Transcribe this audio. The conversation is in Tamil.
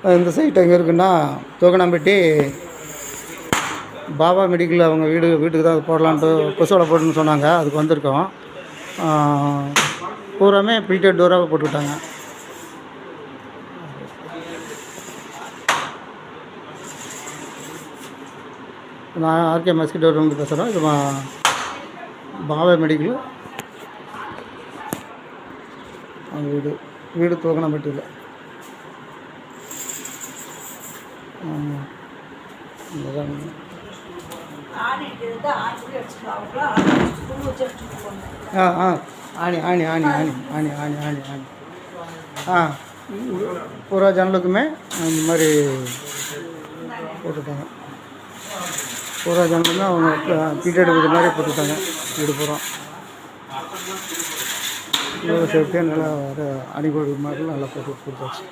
இந்த சைட் எங்கே இருக்குன்னா தூக்கணாம்பட்டி பாபா மெடிக்கல் அவங்க வீட்டுக்கு தான் அது போடலான்ட்டு கொசுவலை போடணுன்னு சொன்னாங்க. அதுக்கு வந்திருக்கோம். பூராமே பில்டர் டோராக போட்டுக்கிட்டாங்க. நான் ஆர்கே மஸ்கிட்டோர்லேருந்து பேசுகிறேன். இது பாபா மெடிக்கல் அவங்க வீடு தூக்கணாம்பட்டியில். ஆணி ஆணி ஆணி ஆணி ஆணி ஆணி ஆணி ஆணி பூரா ஜன்னலுக்குமே இந்த மாதிரி போட்டுட்டாங்க. பூரா ஜன்னலுமே அவங்க பீட்டெடு வீடு மாதிரி போட்டுட்டாங்க. வீடு பூரா நல்லா சேஃப்டியாக நல்லா அடிக்கோடு மாதிரிலாம் நல்லா போட்டு கொடுத்தாச்சு.